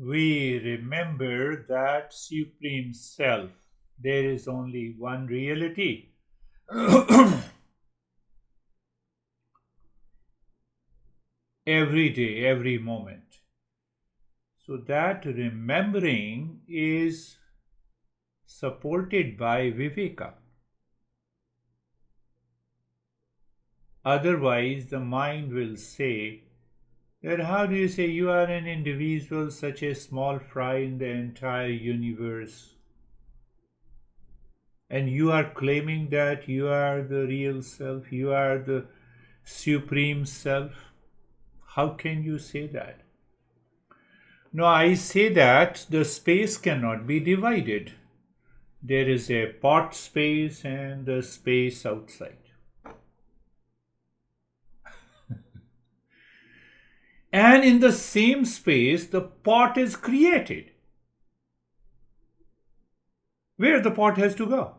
we remember that Supreme Self. There is only one reality. Every day, every moment. So that remembering is supported by Viveka. Otherwise, the mind will say that how do you say you are an individual, such a small fry in the entire universe, and you are claiming that you are the real self, you are the supreme self? How can you say that? No, I say that the space cannot be divided. There is a pot space and the space outside. And in the same space, the pot is created. Where the pot has to go?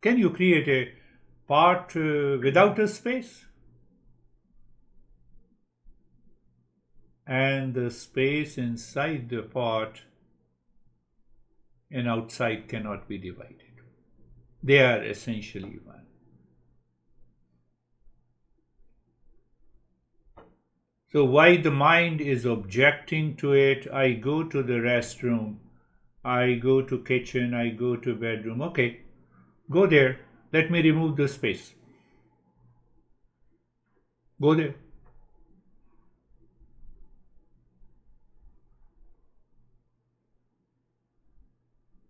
Can you create a pot without a space? And the space inside the pot and outside cannot be divided. They are essentially one. So why the mind is objecting to it? I go to the restroom, I go to kitchen, I go to bedroom. Okay, go there. Let me remove the space. Go there.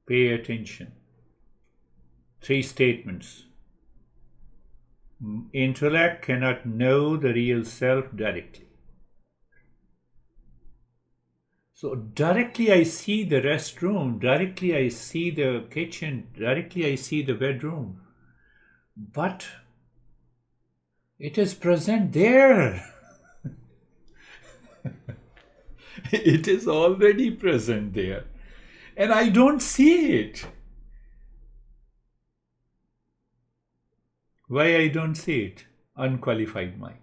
Pay attention. Three statements. Intellect cannot know the real self directly. So directly I see the restroom, directly I see the kitchen, directly I see the bedroom. But it is present there. It is already present there. And I don't see it. Why I don't see it? Unqualified mind.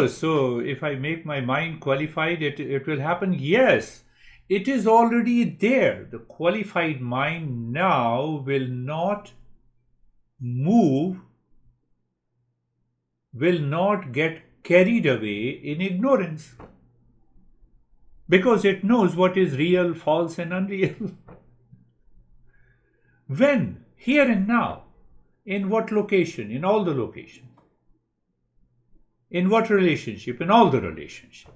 So if I make my mind qualified, it will happen? Yes, it is already there. The qualified mind now will not move, will not get carried away in ignorance, because it knows what is real, false, and unreal. When? Here and now. In what location? In all the locations. In what relationship? In all the relationships.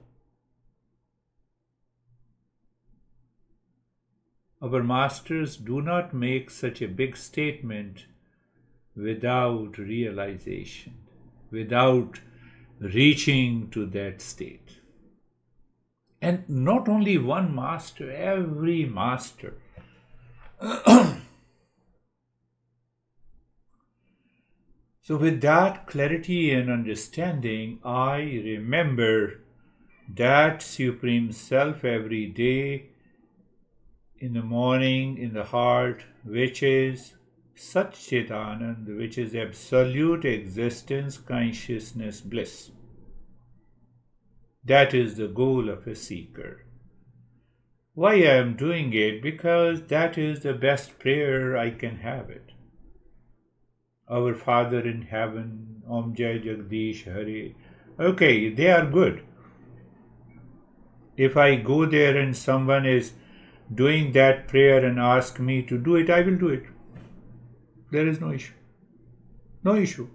Our masters do not make such a big statement without realization, without reaching to that state. And not only one master, every master. So, with that clarity and understanding, I remember that Supreme Self every day, in the morning, in the heart, which is Satchitanand, which is absolute existence, consciousness, bliss. That is the goal of a seeker. Why I am doing it? Because that is the best prayer I can have it. Our Father in heaven, Om Jai Jagdish Hare. Okay, they are good. If I go there and someone is doing that prayer and ask me to do it, I will do it. There is no issue. No issue.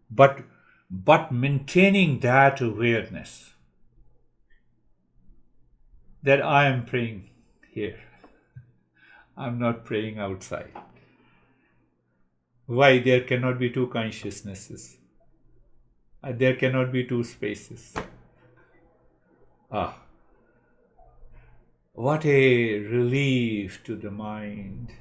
But maintaining that awareness that I am praying here. I'm not praying outside. Why? There cannot be two consciousnesses. There cannot be two spaces. Ah, what a relief to the mind.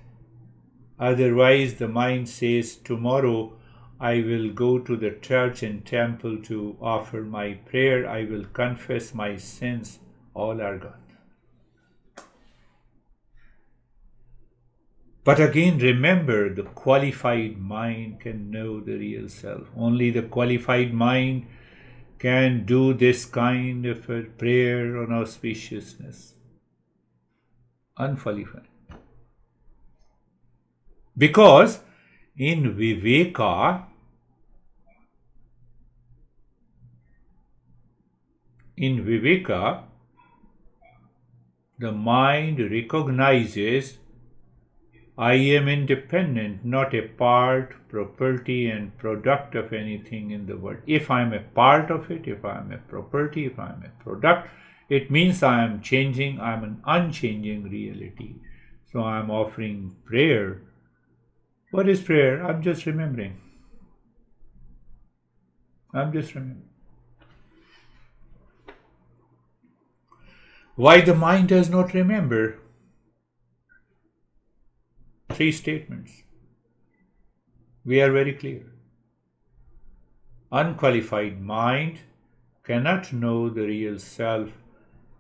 Otherwise, the mind says, tomorrow I will go to the church and temple to offer my prayer. I will confess my sins. All are gone. But again, remember, the qualified mind can know the real self. Only the qualified mind can do this kind of a prayer on auspiciousness? Unqualified. Because in Viveka, the mind recognizes I am independent, not a part, property, and product of anything in the world. If I am a part of it, if I am a property, if I am a product, it means I am changing, I am an unchanging reality. So I am offering prayer. What is prayer? I'm just remembering. Why the mind does not remember? 3 statements. We are very clear. Unqualified mind cannot know the real self,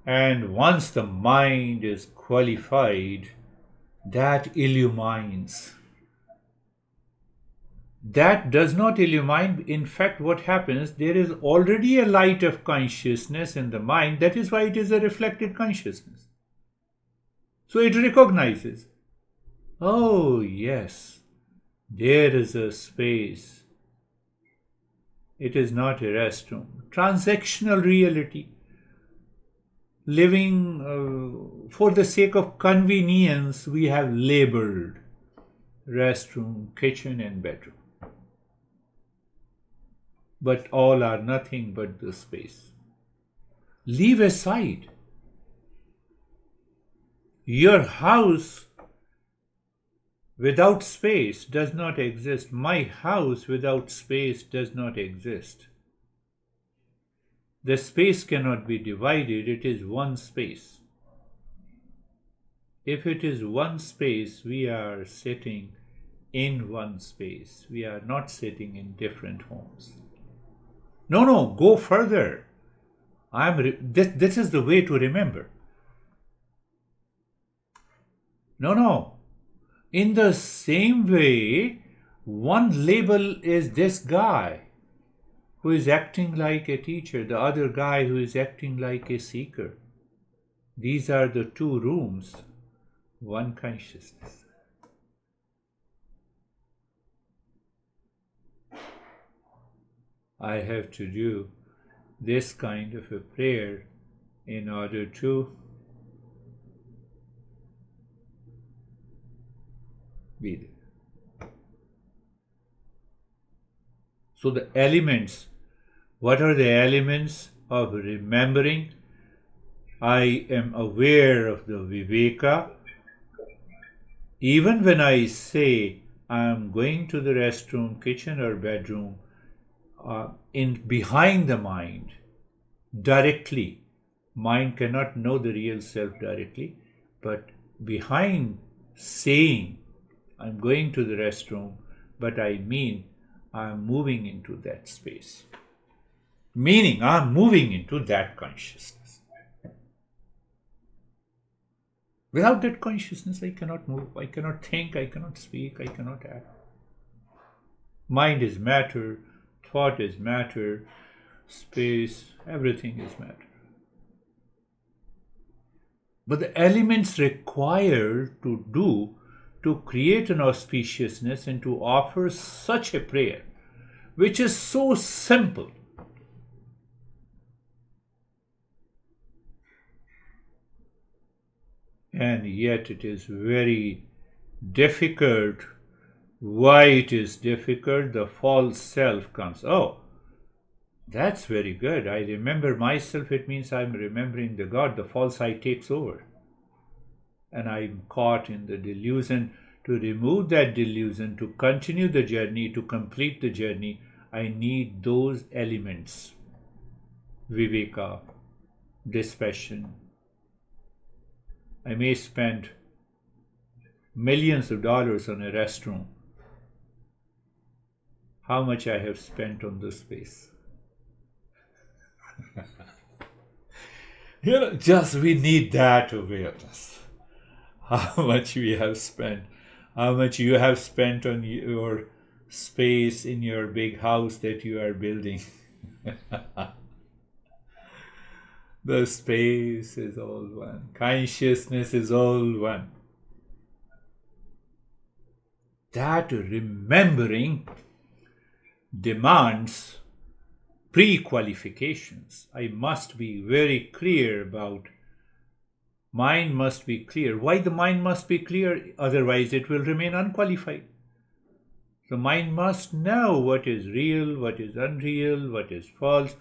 and once the mind is qualified, that illumines. That does not illumine. In fact, what happens, there is already a light of consciousness in the mind. That is why it is a reflected consciousness. So it recognizes, oh yes, there is a space. It is not a restroom. Transactional reality. Living for the sake of convenience, we have labeled restroom, kitchen, and bedroom. But all are nothing but the space. Leave aside. Your house without space does not exist. My house without space does not exist. The space cannot be divided, it is one space. If it is one space, we are sitting in one space. We are not sitting in different homes. No, go further. This is the way to remember. No. In the same way, one label is this guy who is acting like a teacher, the other guy who is acting like a seeker. These are the 2 rooms, one consciousness. I have to do this kind of a prayer in order to be there. So the elements, what are the elements of remembering? I am aware of the Viveka. Even when I say I am going to the restroom, kitchen or bedroom, behind the mind, directly, mind cannot know the real self directly, but behind saying I'm going to the restroom, but I mean I'm moving into that space. Meaning I'm moving into that consciousness. Without that consciousness, I cannot move, I cannot think, I cannot speak, I cannot act. Mind is matter, thought is matter, space, everything is matter. But the elements required to create an auspiciousness and to offer such a prayer, which is so simple, and yet it is very difficult. Why it is difficult? The false self comes. Oh, that's very good. I remember myself. It means I'm remembering the God. The false I takes over. And I'm caught in the delusion. To remove that delusion, to continue the journey, to complete the journey, I need those elements. Viveka, dispassion. I may spend millions of dollars on a restroom. How much I have spent on this space. Just we need that awareness. How much we have spent, how much you have spent on your space in your big house that you are building. The space is all one. Consciousness is all one. That remembering demands pre-qualifications. I must be very clear about, mind must be clear. Why the mind must be clear? Otherwise it will remain unqualified. The mind must know what is real, what is unreal, what is false,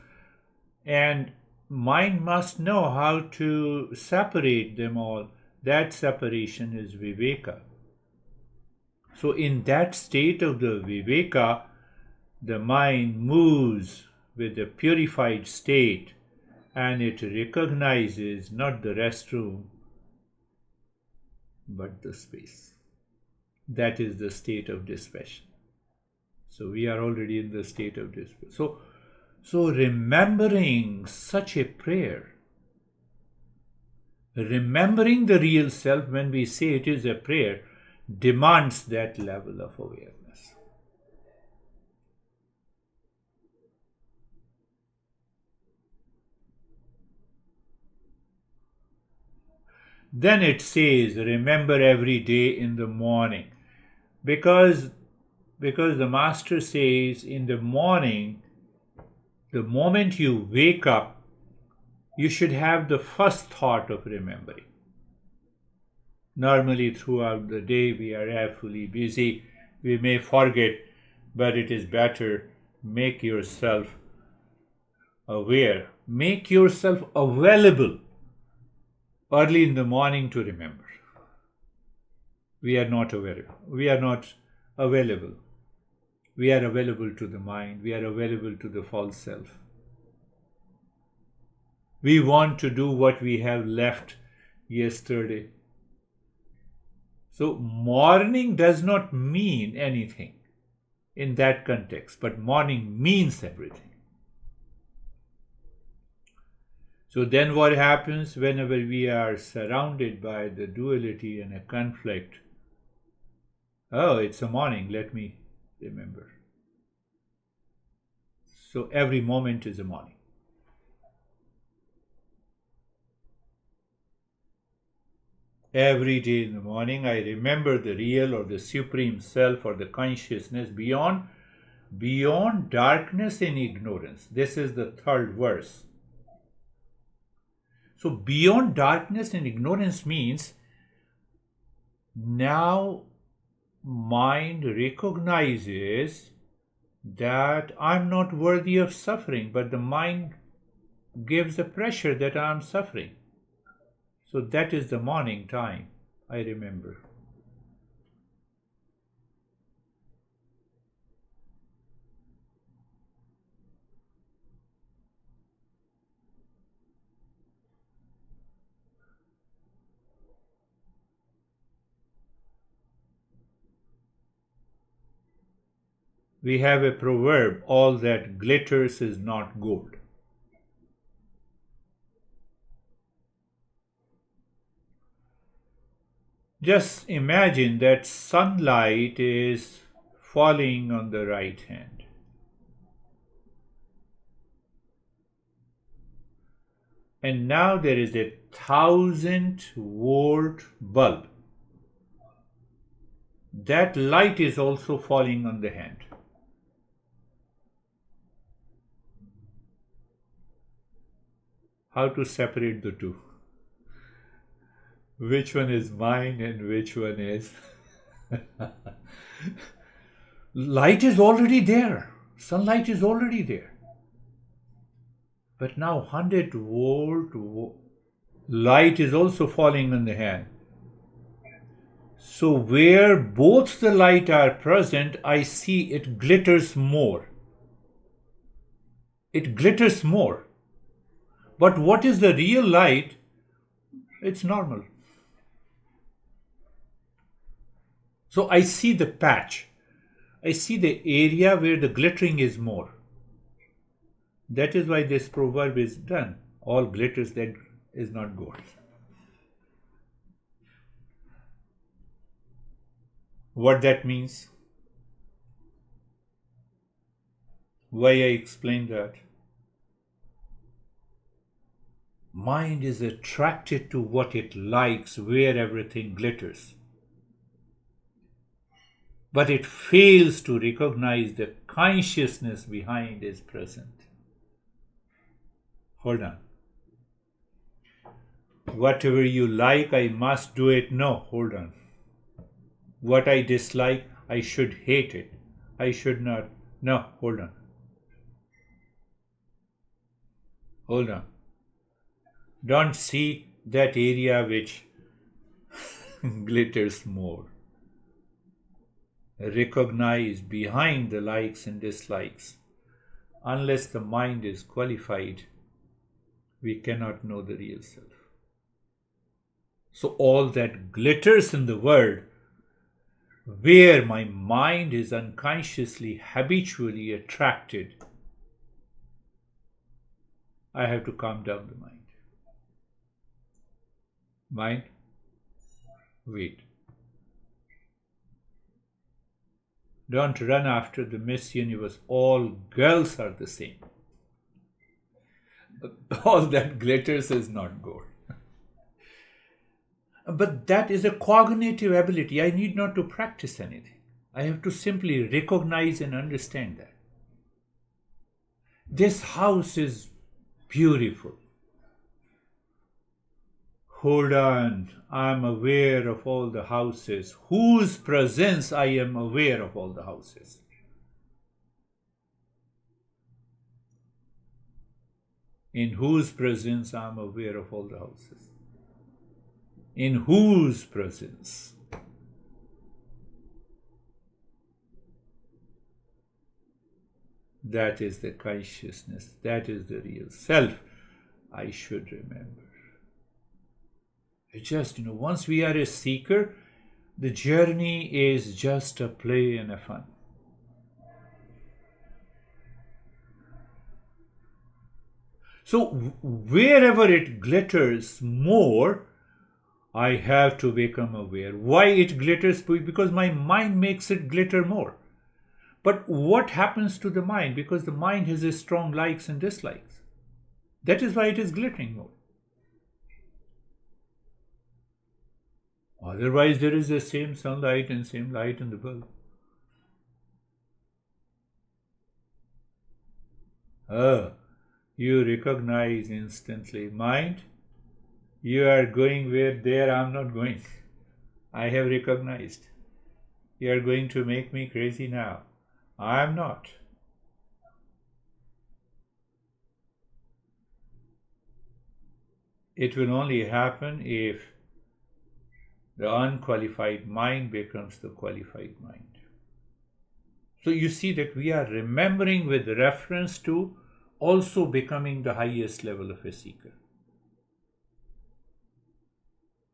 and mind must know how to separate them all. That separation is viveka. So in that state of the viveka, the mind moves with a purified state, and it recognizes not the restroom but the space. That is the state of dispassion. So we are already in the state of dispassion. So remembering such a prayer, remembering the real self, when we say it is a prayer, demands that level of awareness. Then it says, remember every day in the morning. Because the master says in the morning, the moment you wake up, you should have the first thought of remembering. Normally throughout the day we are awfully busy, we may forget, but it is better make yourself aware, make yourself available early in the morning to remember. We are not aware, we are not available. We are available to the mind, we are available to the false self. We want to do what we have left yesterday. So morning does not mean anything in that context, but morning means everything. So then what happens whenever we are surrounded by the duality and a conflict? Oh, it's a morning, let me remember. So every moment is a morning. Every day in the morning, I remember the real or the supreme self or the consciousness beyond darkness and ignorance. This is the third verse. So beyond darkness and ignorance means now mind recognizes that I'm not worthy of suffering, but the mind gives the pressure that I'm suffering. So that is the morning time, I remember. We have a proverb, all that glitters is not gold. Just imagine that sunlight is falling on the right hand. And now there is a 1,000-volt bulb. That light is also falling on the hand. How to separate the two? Which one is mine and which one is? Light is already there. Sunlight is already there. But now 100-volt light is also falling on the hand. So where both the light are present, I see it glitters more. It glitters more. But what is the real light? It's normal. So I see the patch. I see the area where the glittering is more. That is why this proverb is done. All glitters that is not gold. What that means? Why I explain that? Mind is attracted to what it likes, where everything glitters. But it fails to recognize the consciousness behind is present. Hold on. Whatever you like, I must do it. No, hold on. What I dislike, I should hate it. I should not. No, hold on. Hold on. Don't see that area which glitters more. Recognize behind the likes and dislikes. Unless the mind is qualified, we cannot know the real self. So all that glitters in the world, where my mind is unconsciously, habitually attracted, I have to calm down the mind. Mind, wait. Don't run after the Miss Universe. All girls are the same. All that glitters is not gold. But that is a cognitive ability. I need not to practice anything. I have to simply recognize and understand that. This house is beautiful. Hold on, I am aware of all the houses. Whose presence I am aware of all the houses? In whose presence I am aware of all the houses? In whose presence? That is the consciousness. That is the real self. I should remember. Just, once we are a seeker, the journey is just a play and a fun. So wherever it glitters more, I have to become aware. Why it glitters? Because my mind makes it glitter more. But what happens to the mind? Because the mind has a strong likes and dislikes. That is why it is glittering more. Otherwise, there is the same sunlight and same light in the bulb. You recognize instantly. Mind, you are going where there I am not going. I have recognized. You are going to make me crazy now. I am not. It will only happen if the unqualified mind becomes the qualified mind. So you see that we are remembering with reference to also becoming the highest level of a seeker.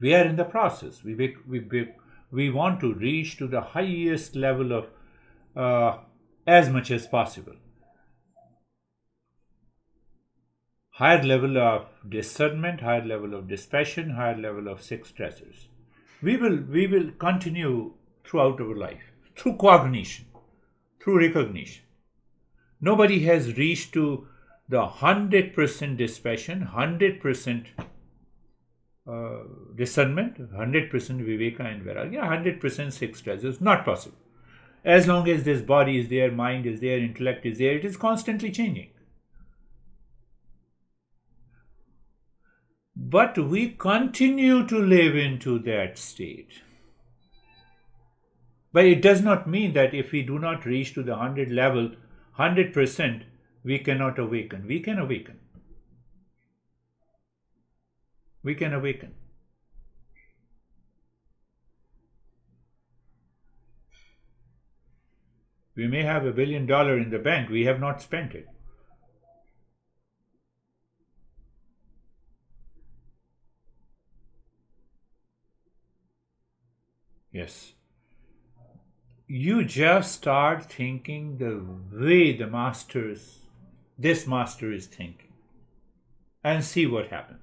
We are in the process. We want to reach to the highest level of as much as possible. Higher level of discernment, higher level of dispassion, higher level of six treasures. We will continue throughout our life, through cognition, through recognition. Nobody has reached to the 100% dispassion, 100% discernment, 100% viveka and vairagya, 100% six treasures. Not possible. As long as this body is there, mind is there, intellect is there, it is constantly changing. But we continue to live into that state. But it does not mean that if we do not reach to the 100 level, 100%, we cannot awaken. We can awaken. We can awaken. We may have $1 billion in the bank, we have not spent it. Yes. You just start thinking the way this master is thinking, and see what happens.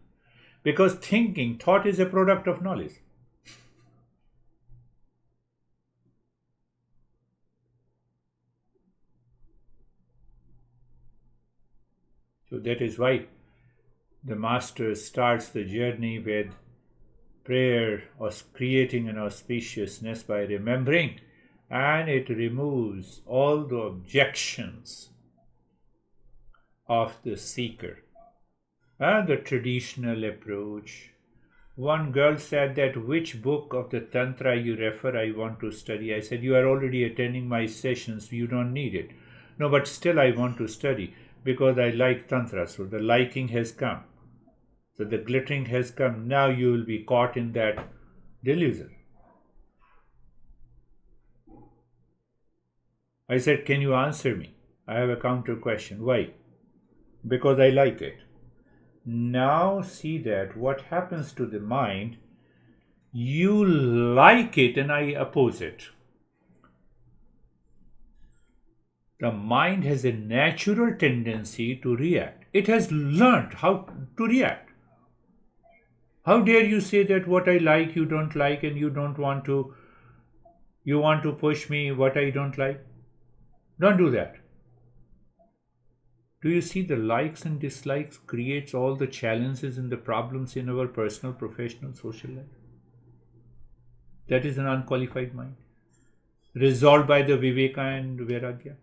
Because thought is a product of knowledge. So that is why the master starts the journey with prayer or creating an auspiciousness by remembering, and it removes all the objections of the seeker. And the traditional approach. One girl said that, which book of the Tantra you refer, I want to study. I said, you are already attending my sessions, you don't need it. No, but still I want to study because I like Tantra. So the liking has come. So the glittering has come. Now you will be caught in that delusion. I said, can you answer me? I have a counter question. Why? Because I like it. Now see that what happens to the mind, you like it and I oppose it. The mind has a natural tendency to react. It has learned how to react. How dare you say that what I like you don't like, and you want to push me what I don't like? Don't do that. Do you see the likes and dislikes creates all the challenges and the problems in our personal, professional, social life? That is an unqualified mind, resolved by the Viveka and Vairagya.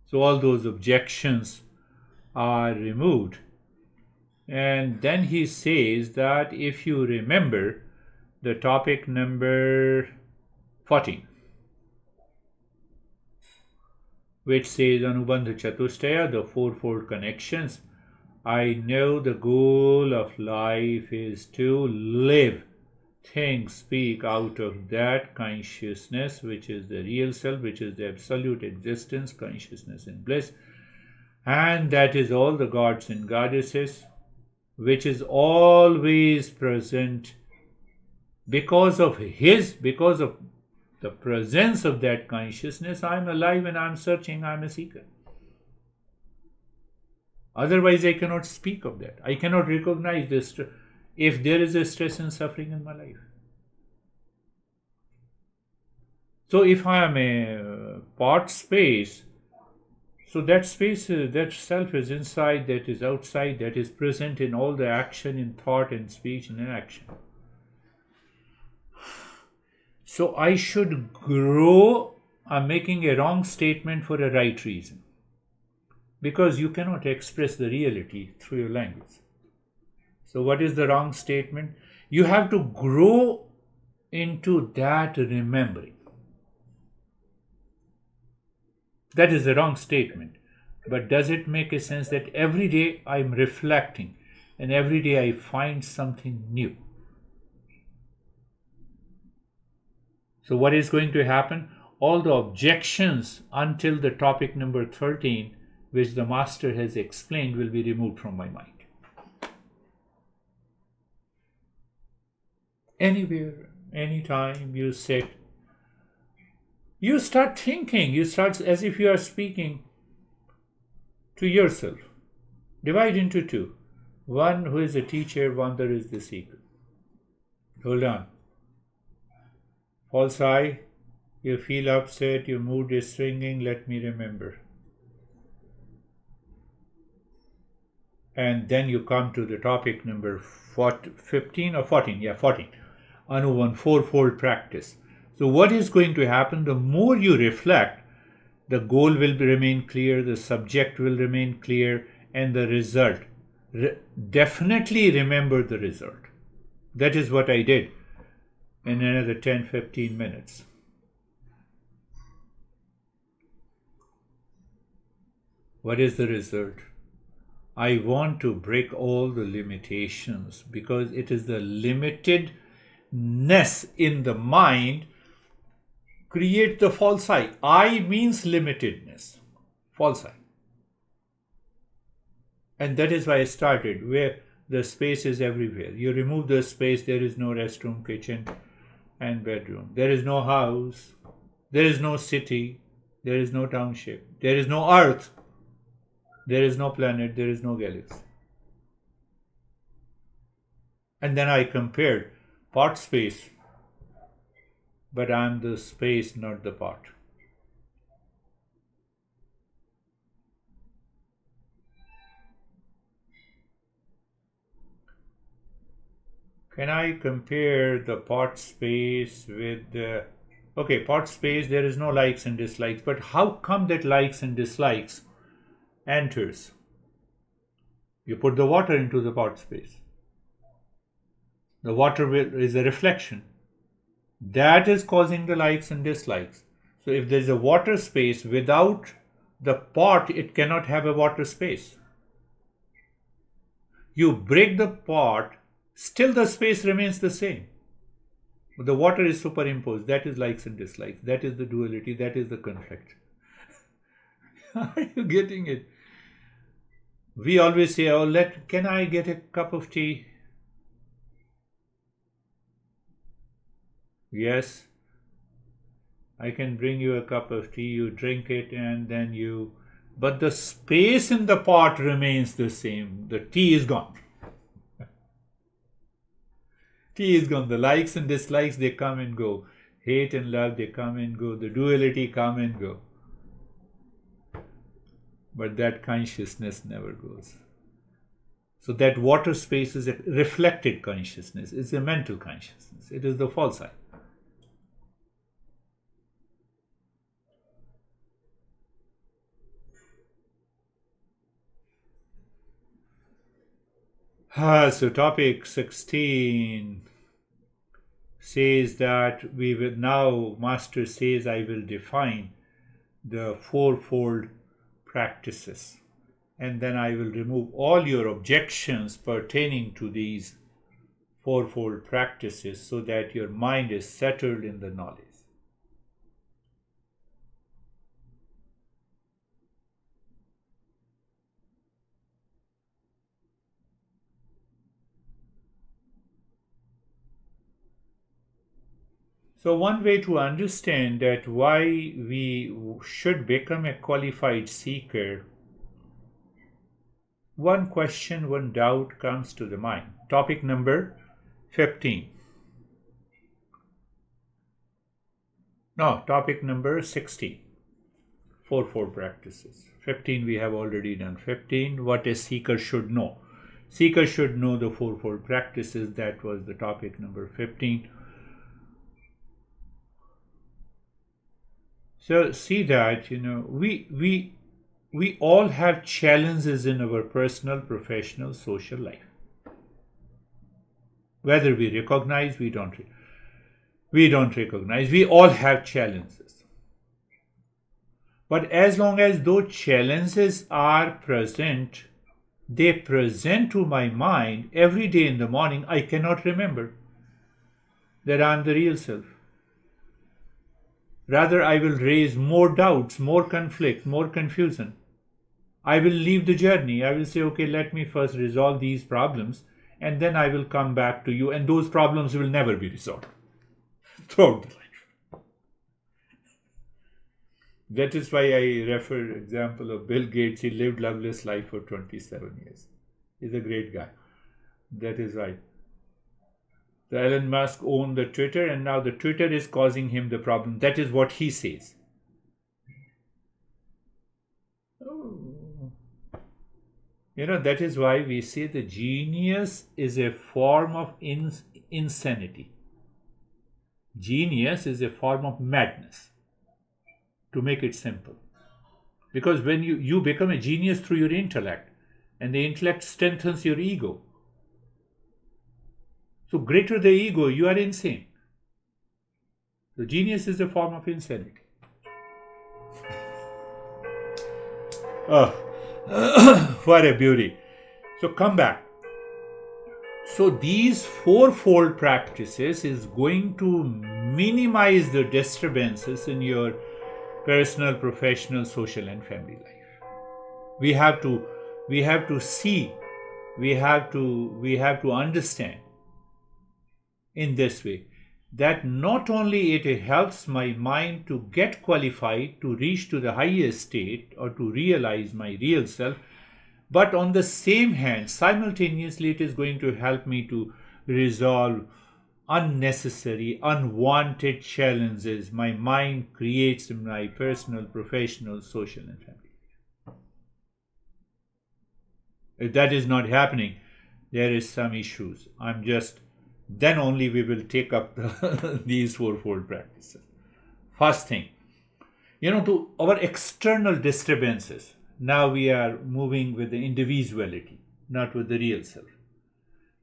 So all those objections are removed. And then he says that if you remember the topic number 14, which says Anubandha Chatustaya, the fourfold connections, I know the goal of life is to live, think, speak out of that consciousness, which is the real self, which is the absolute existence, consciousness and bliss. And that is all the gods and goddesses, which is always present because of the presence of that consciousness. I am alive and I am searching, I am a seeker. Otherwise, I cannot speak of that. I cannot recognize this if there is a stress and suffering in my life. So if I am a part space, so that space, that self is inside, that is outside, that is present in all the action, in thought and speech and in action. So I should grow. I'm making a wrong statement for a right reason. Because you cannot express the reality through your language. So what is the wrong statement? You have to grow into that remembering. That is the wrong statement. But does it make a sense that every day I'm reflecting and every day I find something new? So what is going to happen? All the objections until the topic number 13, which the master has explained, will be removed from my mind. Anywhere, anytime you sit, you start thinking, you start as if you are speaking to yourself. Divide into two. One who is a teacher, one that is the seeker. Hold on. False eye, you feel upset, your mood is swinging, let me remember. And then you come to the topic number 15 or 14. Yeah, 14. Anuvan, fourfold practice. So what is going to happen? The more you reflect, the goal will remain clear, the subject will remain clear, and the result. Definitely remember the result. That is what I did in another 10-15 minutes. What is the result? I want to break all the limitations, because it is the limitedness in the mind create the false I. I means limitedness, false I. And that is why I started, where the space is everywhere. You remove the space, there is no restroom, kitchen and bedroom. There is no house, there is no city, there is no township, there is no earth, there is no planet, there is no galaxy. And then I compared part space but I'm the space, not the pot. Can I compare the pot space with the... Okay, pot space, there is no likes and dislikes, but how come that likes and dislikes enters? You put the water into the pot space. The water is a reflection. That is causing the likes and dislikes. So if there is a water space, without the pot, it cannot have a water space. You break the pot, still the space remains the same. But the water is superimposed. That is likes and dislikes. That is the duality. That is the conflict. Are you getting it? We always say, oh, can I get a cup of tea? Yes, I can bring you a cup of tea, you drink it, and then you... But the space in the pot remains the same. The tea is gone. Tea is gone. The likes and dislikes, they come and go. Hate and love, they come and go. The duality come and go. But that consciousness never goes. So that water space is a reflected consciousness. It's a mental consciousness. It is the false I. So topic 16 says that we will now, Master says, I will define the fourfold practices, and then I will remove all your objections pertaining to these fourfold practices so that your mind is settled in the knowledge. So one way to understand that why we should become a qualified seeker, one question, one doubt comes to the mind. Topic number 15. No, topic number 16. Fourfold practices. 15 we have already done. 15, what a seeker should know. Seeker should know the fourfold practices. That was the topic number 15. So see that, we all have challenges in our personal, professional, social life. Whether we recognize, we don't recognize. We all have challenges. But as long as those challenges are present, they present to my mind every day in the morning, I cannot remember that I am the real self. Rather, I will raise more doubts, more conflict, more confusion. I will leave the journey. I will say, okay, let me first resolve these problems, and then I will come back to you, and those problems will never be resolved throughout the life. That is why I refer example of Bill Gates. He lived loveless life for 27 years. He's a great guy. That is right. The Elon Musk owned the Twitter, and now the Twitter is causing him the problem. That is what he says. That is why we say the genius is a form of insanity. Genius is a form of madness, to make it simple. Because when you become a genius through your intellect, and the intellect strengthens your ego. So greater the ego, you are insane. So genius is a form of insanity. Oh, what a beauty. So come back. So these fourfold practices is going to minimize the disturbances in your personal, professional, social and family life. We have to see, we have to understand in this way that not only it helps my mind to get qualified to reach to the highest state or to realize my real self, but on the same hand, simultaneously it is going to help me to resolve unnecessary, unwanted challenges my mind creates in my personal, professional, social, and family. If that is not happening, there is some issues. Then only we will take up these fourfold practices. First thing, to our external disturbances. Now we are moving with the individuality, not with the real self.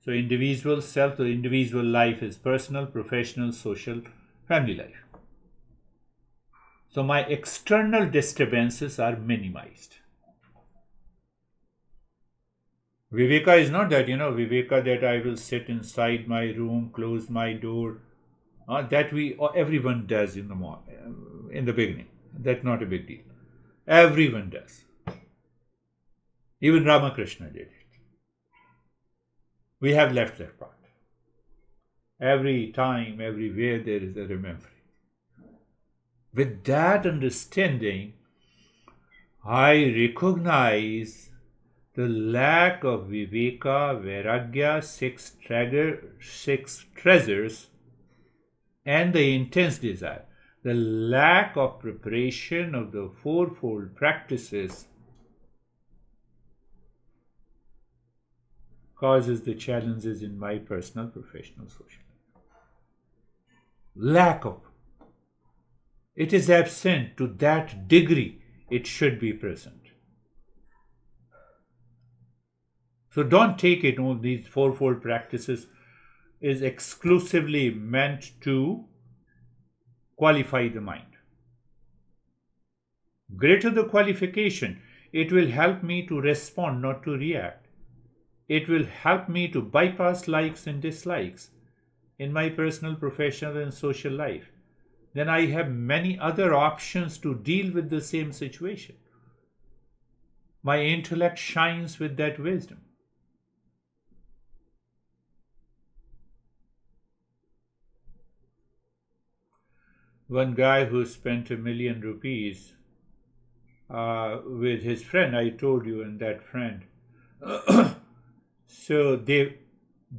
So individual self, the individual life is personal, professional, social, family life. So my external disturbances are minimized. Viveka is not that, Viveka that I will sit inside my room, close my door. That everyone does in the beginning. That's not a big deal. Everyone does. Even Ramakrishna did it. We have left that part. Every time, everywhere, there is a remembering. With that understanding, I recognize the lack of viveka, vairagya, six treasures, and the intense desire. The lack of preparation of the fourfold practices causes the challenges in my personal, professional, social life. Lack of. It is absent to that degree it should be present. So don't take it, these fourfold practices is exclusively meant to qualify the mind. Greater the qualification, it will help me to respond, not to react. It will help me to bypass likes and dislikes in my personal, professional, and social life. Then I have many other options to deal with the same situation. My intellect shines with that wisdom. One guy who spent ₹1 million with his friend, I told you, and that friend. So they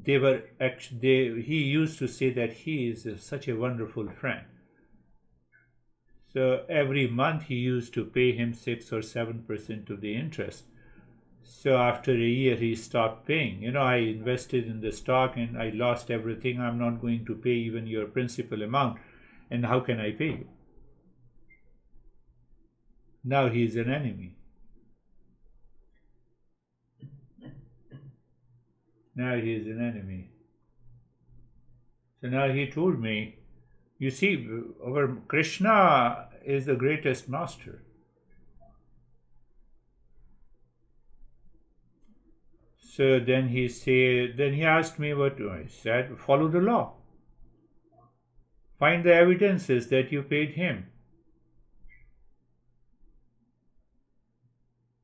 were actually, he used to say that he is such a wonderful friend. So every month he used to pay him 6 or 7% of the interest. So after a year he stopped paying. I invested in the stock and I lost everything. I'm not going to pay even your principal amount. And how can I pay you? Now he is an enemy. Now he is an enemy. So now he told me, you see, our Krishna is the greatest master. So then he asked me what I said, follow the law. Find the evidences that you paid him.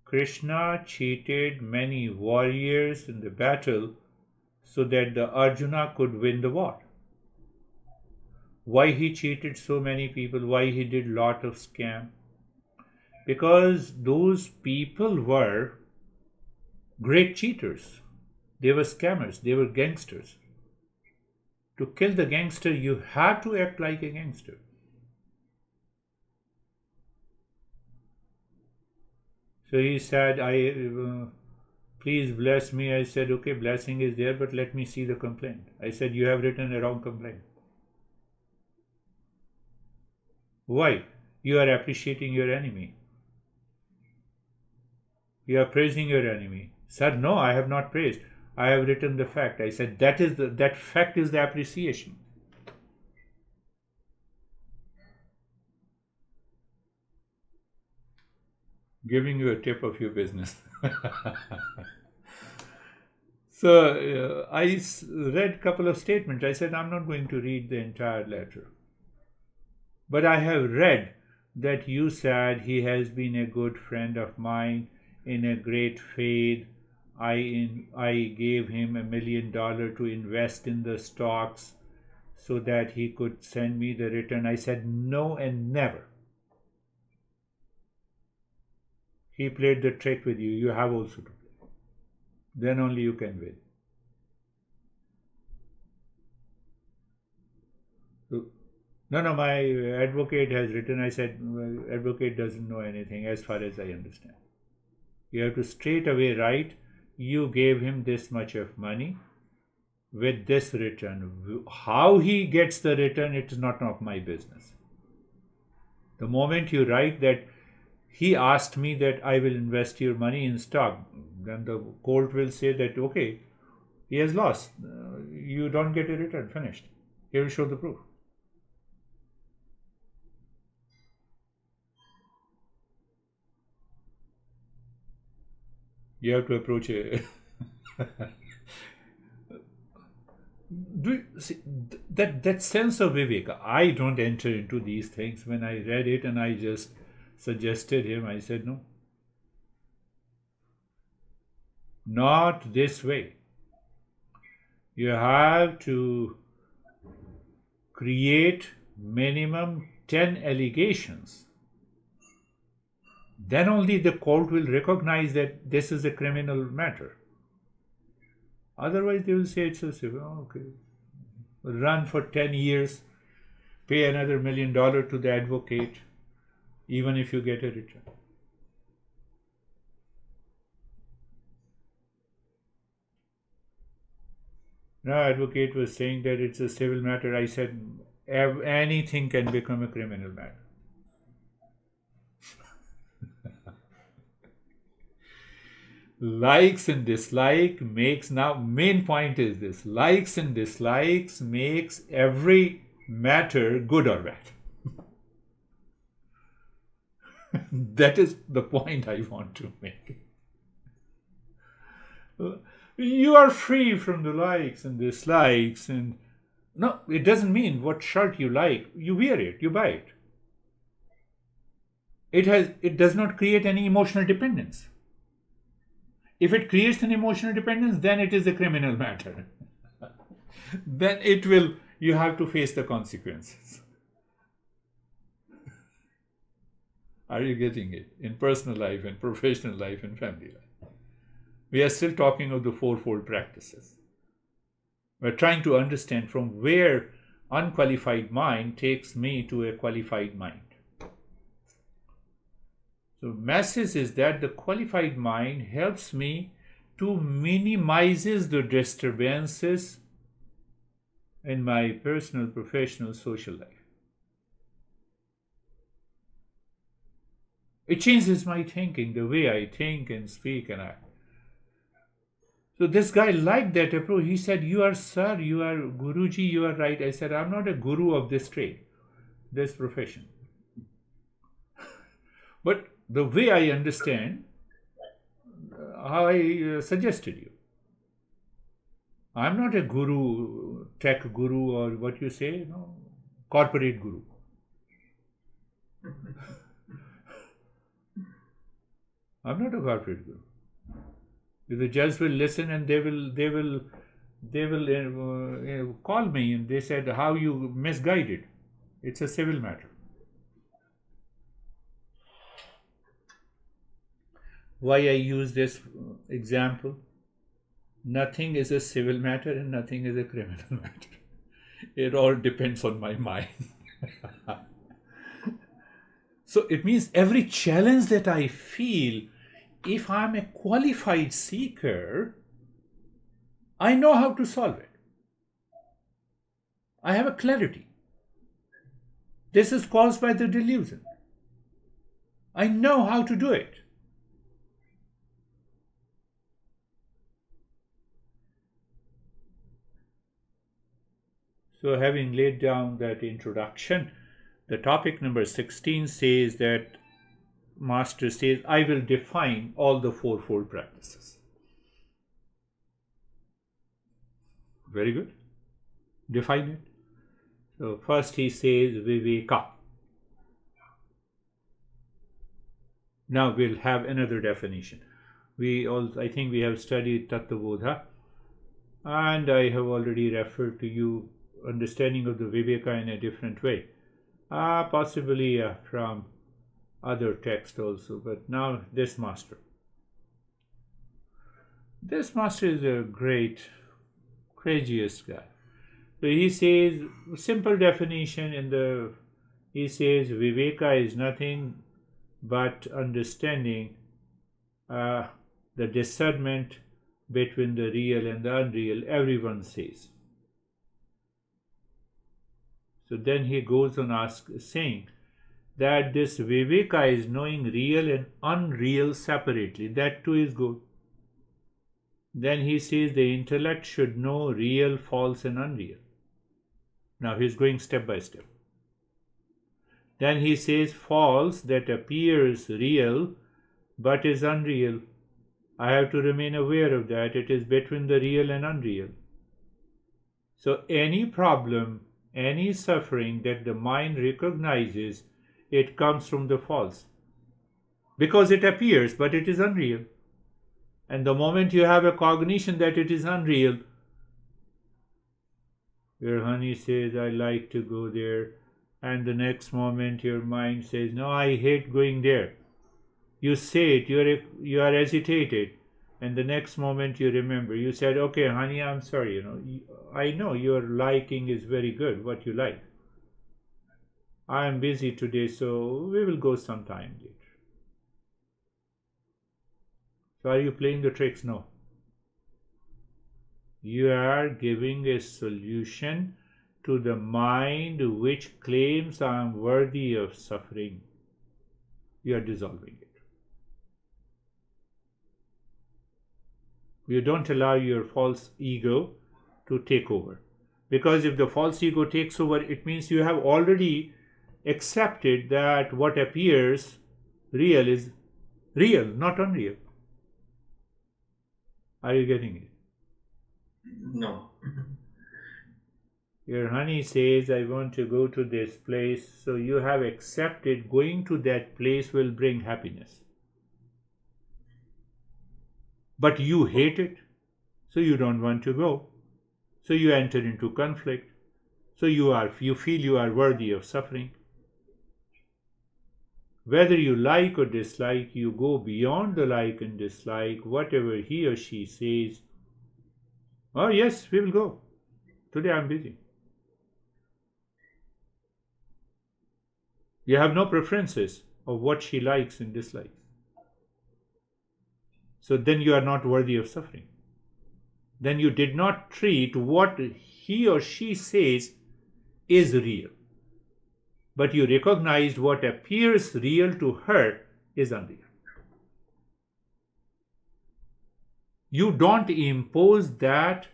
Krishna cheated many warriors in the battle so that the Arjuna could win the war. Why he cheated so many people? Why he did lot of scam? Because those people were great cheaters. They were scammers. They were gangsters. To kill the gangster, you have to act like a gangster. So he said, please bless me. I said, okay, blessing is there, but let me see the complaint. I said, you have written a wrong complaint. Why? You are appreciating your enemy. You are praising your enemy. Sir, no, I have not praised. I have written the fact. I said, that fact is the appreciation. Giving you a tip of your business. So I read a couple of statements. I said, I'm not going to read the entire letter. But I have read that you said he has been a good friend of mine in a great faith. I gave him $1 million to invest in the stocks so that he could send me the return. I said, no and never. He played the trick with you. You have also to play. Then only you can win. No, no, my advocate has written. I said, "Well, advocate doesn't know anything as far as I understand. You have to straight away write, you gave him this much of money with this return. How he gets the return, it is not of my business. The moment you write that he asked me that I will invest your money in stock, then the court will say that, okay, he has lost. You don't get a return. Finished. He will show the proof. You have to approach a. See, that sense of viveka. I don't enter into these things. When I read it and I just suggested him, I said, no, not this way. You have to create minimum 10 allegations. Then only the court will recognize that this is a criminal matter. Otherwise, they will say it's a civil. Oh, okay. Run for 10 years, pay another $1 million to the advocate, even if you get a return. No, advocate was saying that it's a civil matter. I said anything can become a criminal matter. Likes and dislike makes, now main point is this, likes and dislikes makes every matter good or bad. That is the point I want to make. You are free from the likes and dislikes, and no, it doesn't mean what shirt you like, you wear it, you buy it. It does not create any emotional dependence. If it creates an emotional dependence, then it is a criminal matter. Then you have to face the consequences. Are you getting it? In personal life, in professional life, in family life. We are still talking of the fourfold practices. We're trying to understand from where unqualified mind takes me to a qualified mind. So message is that the qualified mind helps me to minimizes the disturbances in my personal, professional, social life. It changes my thinking, the way I think and speak and act. So this guy liked that approach. He said, you are sir, you are Guruji, you are right. I said, I'm not a guru of this trade, this profession. But the way I understand, how I suggested you. I'm not a guru, tech guru, or what you say, no, corporate guru. I'm not a corporate guru. The judge will listen and they will call me and they said how you misguided. It's a civil matter. Why I use this example? Nothing is a civil matter and nothing is a criminal matter. It all depends on my mind. So it means every challenge that I feel, if I'm a qualified seeker, I know how to solve it. I have a clarity. This is caused by the delusion. I know how to do it. So having laid down that introduction, the topic number 16 says that Master says, I will define all the fourfold practices. Very good. Define it. So first he says Viveka. Now we'll have another definition. I think we have studied Tattvabodha, and I have already referred to you understanding of the Viveka in a different way. Possibly from other text also, but now this master. This master is a great, craziest guy. So he says, simple definition he says Viveka is nothing but understanding the discernment between the real and the unreal, everyone says. So then he goes on saying that this Viveka is knowing real and unreal separately. That too is good. Then he says the intellect should know real, false and unreal. Now he's going step by step. Then he says false that appears real but is unreal. I have to remain aware of that. It is between the real and unreal. So any problem, any suffering that the mind recognizes, it comes from the false. Because it appears, but it is unreal. And the moment you have a cognition that it is unreal, your honey says, I like to go there. And the next moment your mind says, no, I hate going there. You say it, you are agitated. And the next moment you remember, you said, okay, honey, I'm sorry, I know your liking is very good, what you like. I am busy today, so we will go sometime later. So are you playing the tricks? No. You are giving a solution to the mind which claims I am worthy of suffering. You are dissolving it. You don't allow your false ego to take over. Because if the false ego takes over, it means you have already accepted that what appears real is real, not unreal. Are you getting it? No. Your honey says, I want to go to this place, so you have accepted going to that place will bring happiness. But you hate it, so you don't want to go. So you enter into conflict. So you feel you are worthy of suffering. Whether you like or dislike, you go beyond the like and dislike. Whatever he or she says, oh yes, we will go. Today I'm busy. You have no preferences of what she likes and dislikes. So then you are not worthy of suffering. Then you did not treat what he or she says is real. But you recognized what appears real to her is unreal. You don't impose that.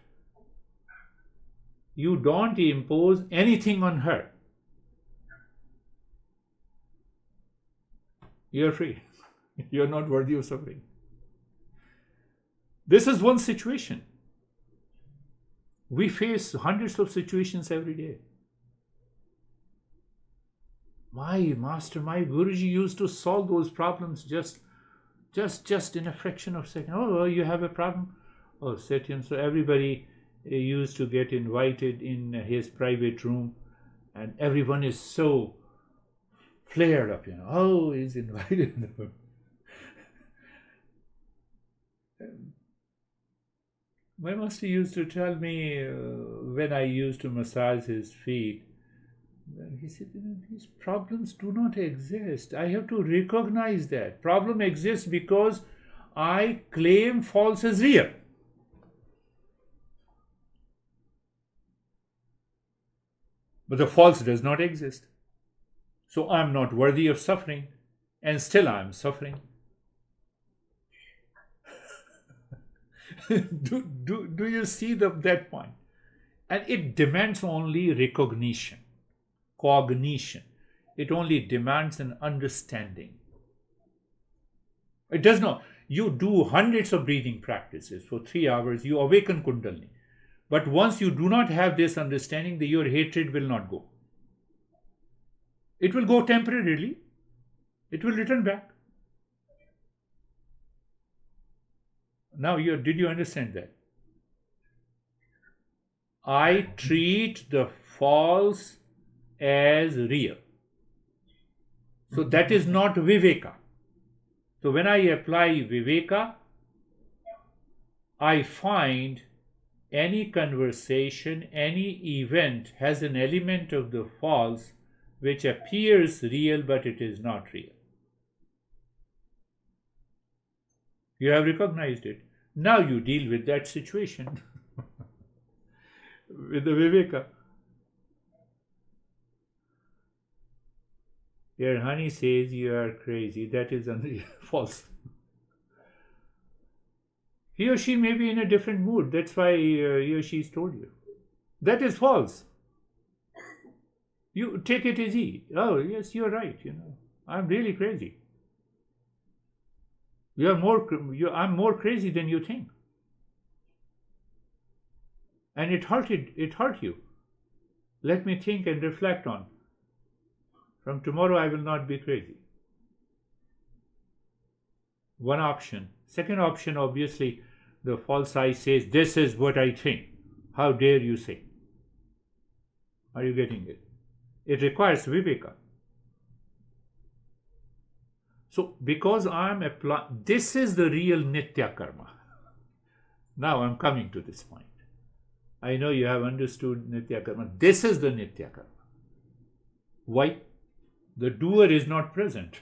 You don't impose anything on her. You're free. You're not worthy of suffering. This is one situation. We face hundreds of situations every day. My master, my Guruji used to solve those problems just in a fraction of a second. Oh, you have a problem? Oh, Satyan. So everybody used to get invited in his private room, and everyone is so flared up, Oh, he's invited. My master used to tell me when I used to massage his feet, he said, these problems do not exist. I have to recognize that. Problem exists because I claim false as real. But the false does not exist. So I am not worthy of suffering, and still I am suffering. do you see that point? And it demands only recognition, cognition. It only demands an understanding. It does not. You do hundreds of breathing practices for 3 hours, you awaken Kundalini. But once you do not have this understanding, your hatred will not go. It will go temporarily. It will return back. Now, did you understand that? I treat the false as real. So that is not Viveka. So when I apply Viveka, I find any conversation, any event has an element of the false which appears real but it is not real. You have recognized it. Now you deal with that situation with the Viveka. Your honey says you are crazy. That is unreal. False. He or she may be in a different mood. That's why he or she's told you. That is false. You take it easy. Oh, yes, you're right. I'm really crazy. I'm more crazy than you think. And it hurt you. Let me think and reflect on. From tomorrow I will not be crazy. One option. Second option, obviously, the false I says, this is what I think. How dare you say? Are you getting it? It requires viveka. So, because I'm applying, this is the real nitya karma. Now I'm coming to this point. I know you have understood nitya karma. This is the nitya karma. Why? The doer is not present.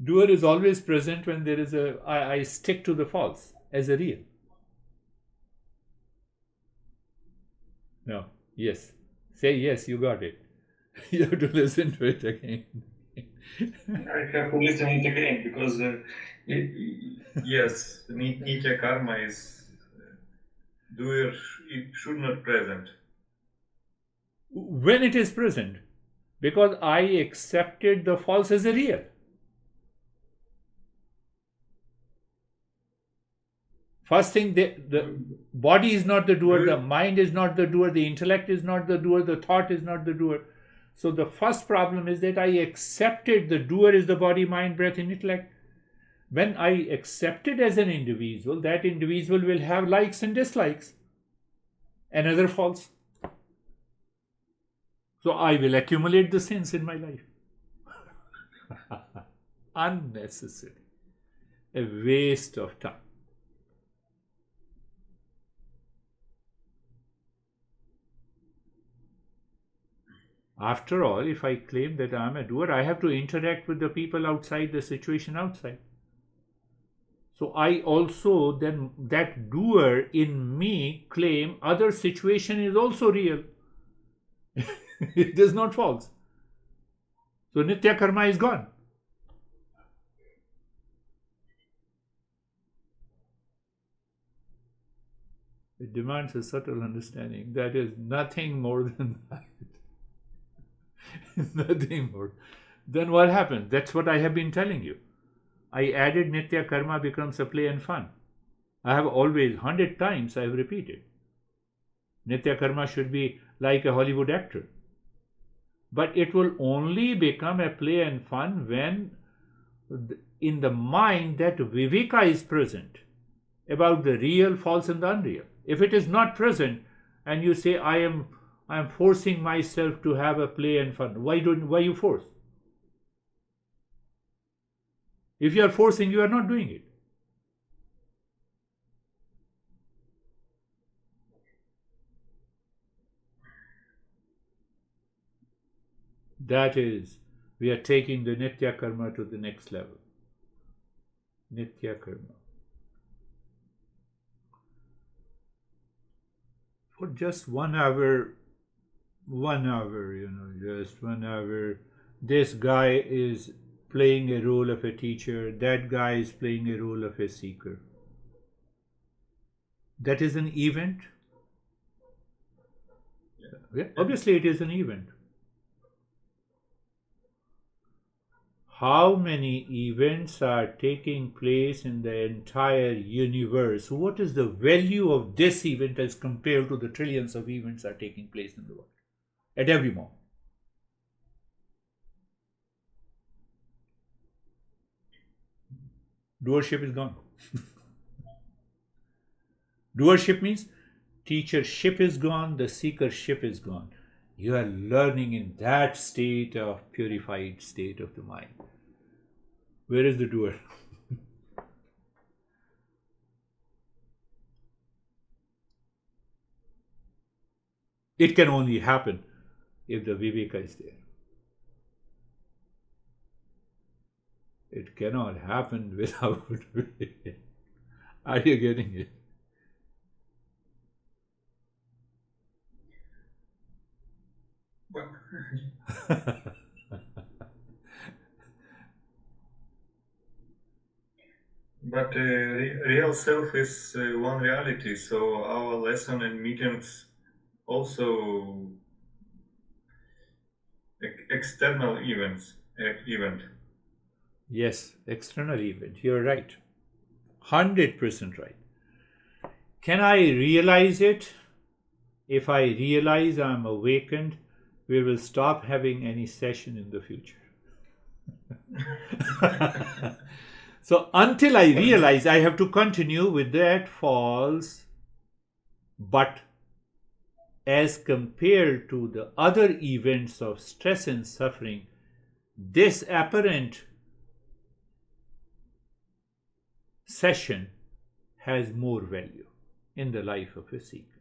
Doer is always present when there is I stick to the false as a real. No, yes. Say yes, you got it. You have to listen to it again. I have to listen it again because yes, Nitya karma is doer. It should not present. When it is present, because I accepted the false as a real. First thing, the body is not the doer, the mind is not the doer, the intellect is not the doer, the thought is not the doer. So the first problem is that I accepted the doer is the body, mind, breath, and intellect. When I accept it as an individual, that individual will have likes and dislikes. Another false. So I will accumulate the sins in my life. Unnecessary. A waste of time. After all, if I claim that I am a doer, I have to interact with the people outside, the situation outside. So I also then, that doer in me claim other situation is also real. It is not false. So nitya karma is gone. It demands a subtle understanding. That is nothing more than that. Nothing more. Then what happens? That's what I have been telling you. I added nitya karma becomes a play and fun. I have always, 100 times I have repeated. Nitya karma should be like a Hollywood actor. But it will only become a play and fun when in the mind that viveka is present about the real, false and the unreal. If it is not present and you say I am forcing myself to have a play and fun, why you force? If you are forcing, you are not doing it. That is, we are taking the nitya karma to the next level. Nitya karma. For just 1 hour, just 1 hour, this guy is playing a role of a teacher, that guy is playing a role of a seeker. That is an event. Yeah, obviously it is an event. How many events are taking place in the entire universe? What is the value of this event as compared to the trillions of events that are taking place in the world at every moment? Doership is gone. Doership means teachership is gone, the seekership is gone. You are learning in that state of purified state of the mind. Where is the doer? It can only happen if the viveka is there. It cannot happen without viveka. Are you getting it? Well, but real self is one reality, so our lesson and meetings also external event. Yes, external event. You're right. 100% right. Can I realize it? If I realize I'm awakened, we will stop having any session in the future. So until I realize, I have to continue with that false, but as compared to the other events of stress and suffering, this apparent session has more value in the life of a seeker.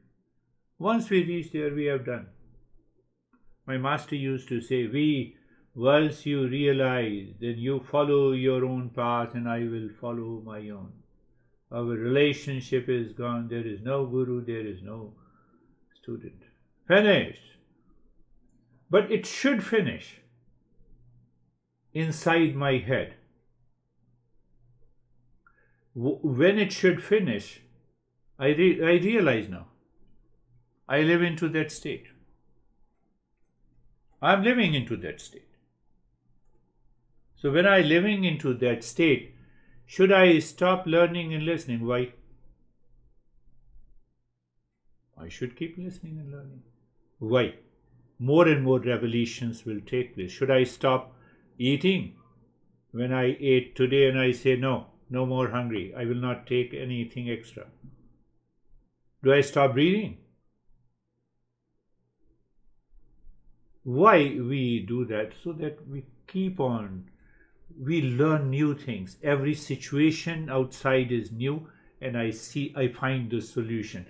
Once we reach there, we have done. My master used to say, once you realize, then you follow your own path and I will follow my own. Our relationship is gone. There is no guru, there is no student. Finished. But it should finish inside my head. When it should finish, I realize now. I live into that state. I'm living into that state. So when I'm living into that state, should I stop learning and listening? Why? I should keep listening and learning. Why? More and more revelations will take place. Should I stop eating? When I ate today and I say, no more hungry, I will not take anything extra. Do I stop breathing? Why we do that? So that we keep on, we learn new things. Every situation outside is new and I find the solution.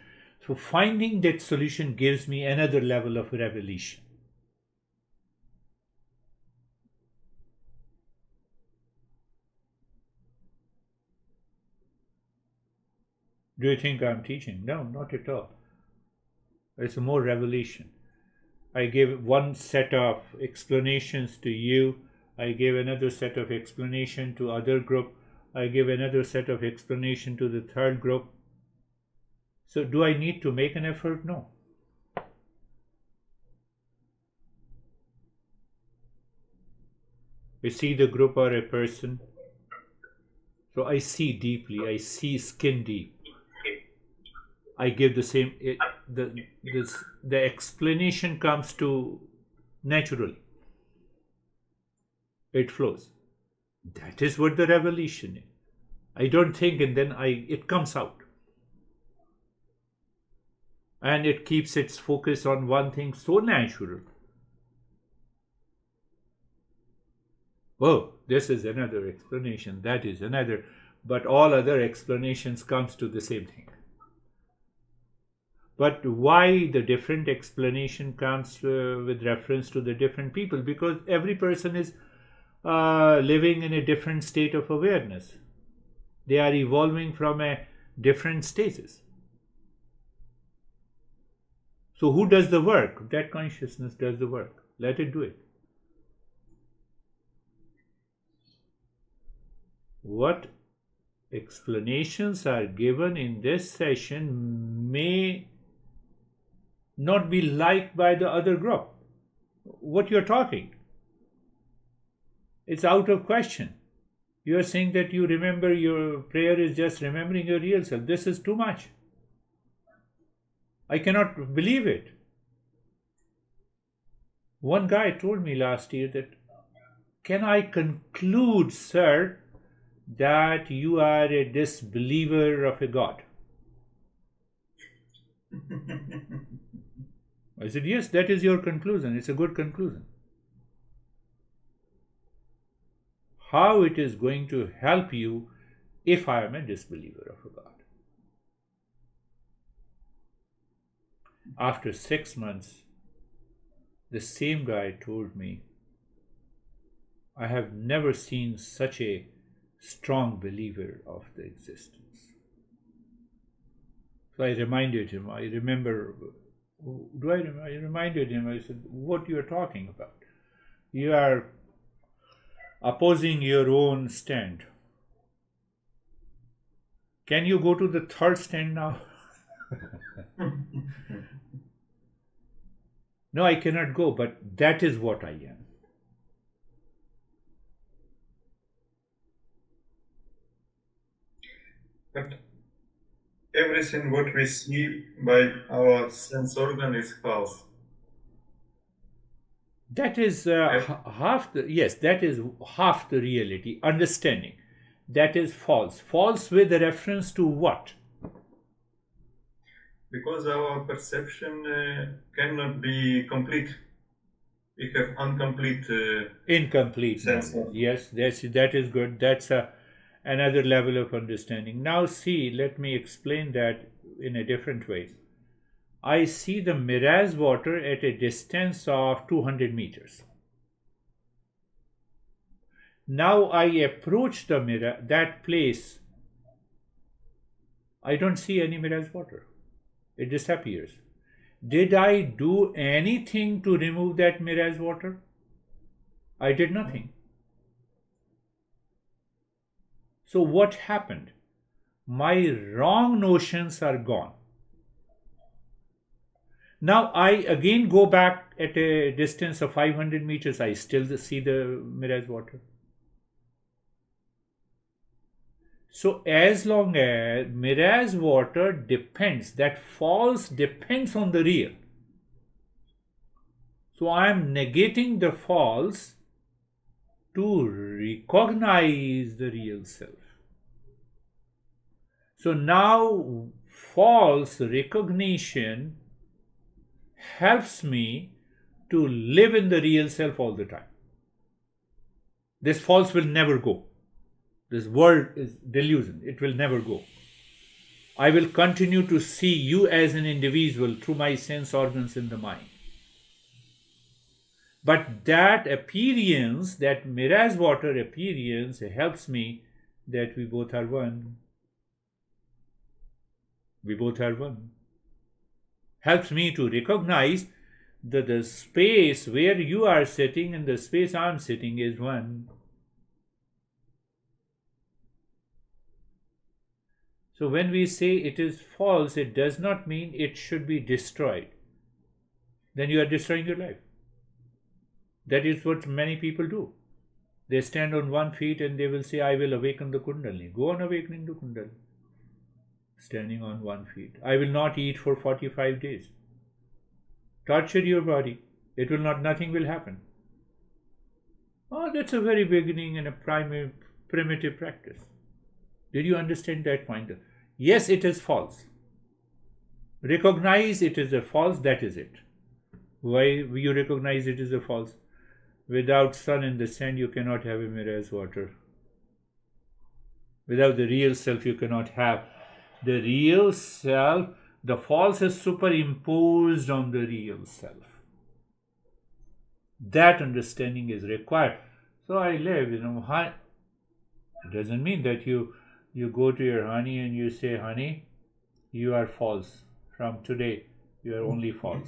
So finding that solution gives me another level of revelation. Do you think I'm teaching? No, not at all. It's more revelation. I gave one set of explanations to you. I gave another set of explanation to other group. I gave another set of explanation to the third group. So do I need to make an effort? No. I see the group or a person. So I see deeply. I see skin deep. I give the same. The explanation comes to naturally. It flows. That is what the revelation is. I don't think, and then it comes out, and it keeps its focus on one thing so natural. Oh, this is another explanation. That is another, but all other explanations comes to the same thing. But why the different explanation comes with reference to the different people? Because every person is living in a different state of awareness. They are evolving from a different stages. So who does the work? That consciousness does the work. Let it do it. What explanations are given in this session may not be liked by the other group. What you're talking, it's out of question. You are saying that you remember your prayer is just remembering your real self. This is too much. I cannot believe it. One guy told me last year that, can I conclude, sir, that you are a disbeliever of a God? I said, yes, that is your conclusion. It's a good conclusion. How it is going to help you if I am a disbeliever of a God? After 6 months, the same guy told me, I have never seen such a strong believer of the existence. So I reminded him, I remember, I reminded him, I said, what you are talking about? You are opposing your own stand. Can you go to the third stand now? No, I cannot go, but that is what I am. But everything what we see by our sense organ is false. That is Eh, half the, yes, that is half the reality, understanding. That is false. False with reference to what? Because our perception cannot be complete. We have incomplete Incomplete sense knowledge. of. Yes, that is good. That's another level of understanding. Now, see, let me explain that in a different way. I see the mirage water at a distance of 200 meters. Now I approach the mirror, that place. I don't see any mirage water. It disappears. Did I do anything to remove that mirage water? I did nothing. So what happened? My wrong notions are gone. Now I again go back at a distance of 500 meters. I still see the mirage water. So as long as mirage water depends, that false depends on the real. So I am negating the false to recognize the real self. So now false recognition helps me to live in the real self all the time. This false will never go. This world is delusion. It will never go. I will continue to see you as an individual through my sense organs in the mind. But that appearance, that mirage water appearance, helps me that we both are one. We both are one. Helps me to recognize that the space where you are sitting and the space I am sitting is one. So when we say it is false, it does not mean it should be destroyed. Then you are destroying your life. That is what many people do. They stand on one feet and they will say, I will awaken the Kundalini. Go on awakening the Kundalini. Standing on one feet. I will not eat for 45 days. Torture your body. It will not, nothing will happen. Oh, that's a very beginning and a primitive practice. Did you understand that point? Yes, it is false. Recognize it is a false, that is it. Why you recognize it is a false? Without sun in the sand, you cannot have a mirage water. Without the real self, you cannot have. The real self, the false is superimposed on the real self. That understanding is required. So I live, it doesn't mean that you go to your honey and you say, honey, you are false. From today, you are only false.